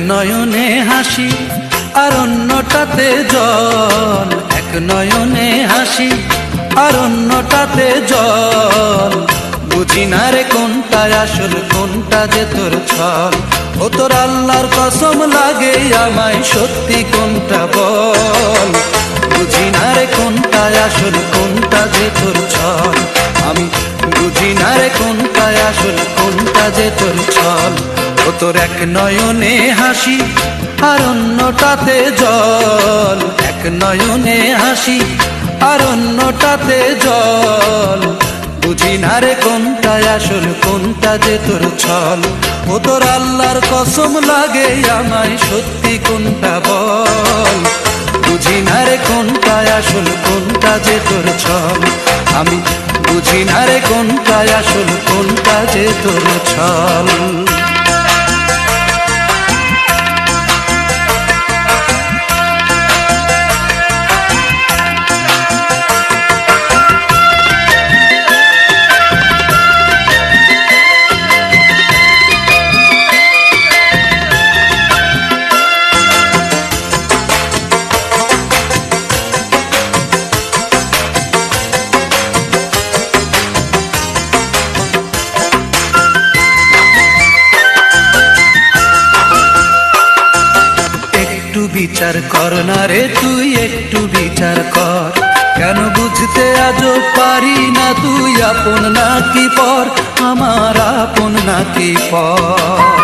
নয়নে হাসি আর অন্যটাতে জল, এক নয়নে হাসি আর অন্যটাতে জল। বুঝি না রে কোনটা আসল কোনটা যে তোর ছল। ও তোর আল্লাহর কসম লাগে আমায় সত্যি কোনটা বল। বুঝি না রে কোনটা আসল কোনটা যে তোর ছল। আমি বুঝি না রে কোনটা আসল কোনটা যে তোর ছল। ও তোর এক নয়নে হাসি আর অন্যটাতে জল, এক নয়নে হাসি আর অন্যটাতে জল। বুঝি না রে কোনটা আসল কোনটা যে তোর ছল। ও তোর আল্লাহর কসম লাগে আমায় সত্যি কোনটা বল। বুঝি না রে কোনটা আসল কোনটা যে তোর ছল। আমি বুঝি না রে কোনটা আসল কোনটা যে তোর ছল। বিচার কর না রে তুই একটু বিচার কর। কেন বুঝতে আজও পারি না তুই আপন নাকি পর, আমার আপন নাকি পর।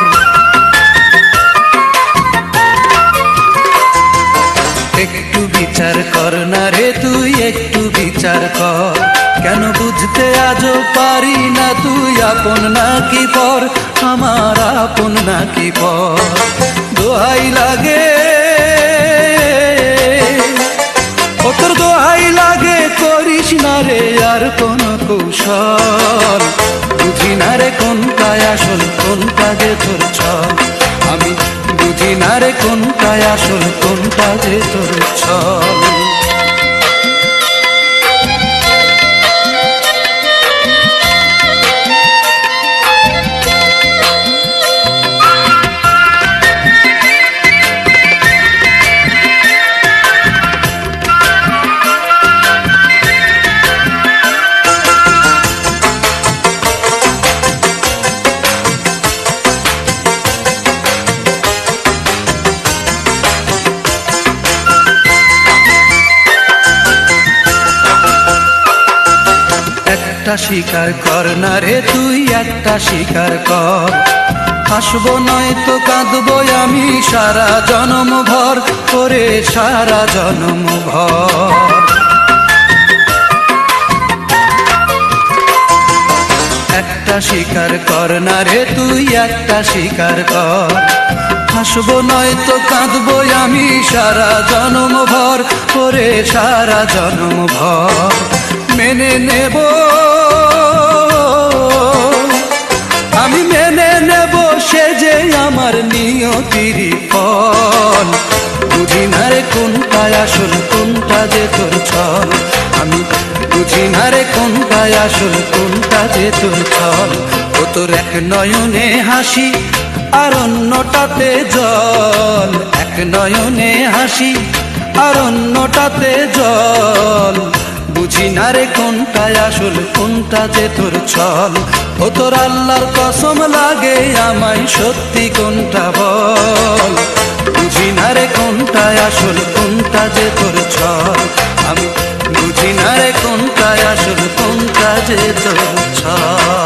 একটু বিচার কর না রে তুই একটু বিচার কর। কেন বুঝতে আজও পারি না তুই আপন নাকি পর, আমার আপন নাকি পর। দোহাই লাগে ও তোর দোহাই লাগে করিস না রে আর কোন কৌশল। বুঝি না রে কোনটা আসল কোনটা যে তোর ছল। আমি বুঝি না রে কোনটা আসল কোনটা যে তোর ছল। একটা স্বীকার কর না রে তুই একটা স্বীকার কর। হাসবো নয় তো কাঁদবো আমি সারা জনম ভর করে, সারা জনম ভর। একটা স্বীকার কর না রে তুই একটা স্বীকার কর। হাসবো নয় তো কাঁদবো আমি সারা জনম ভর করে, সারা জনম ভর। মেনে নেব আমি মেনে নেব সে যে আমার নিয়তির ফল। বুঝি না রে কোনটা আসল কোনটা যে তোর ছল। আমি বুঝি না রে কোনটা আসল কোনটা যে তোর ছল। ও তোর এক নয়নে হাসি আর অন্যটাতে জল, এক নয়নে হাসি আর অন্যটাতে জল। বুঝি না রে কোনটা আসল কোনটা যে তোর ছল। ও তোর আল্লাহর কসম লাগে আমায় সত্যি কোনটা বল। বুঝি না রে কোনটা আসল কোনটা যে তোর ছল। আমি বুঝি না রে কোনটা আসল কোনটা যে তোর ছল।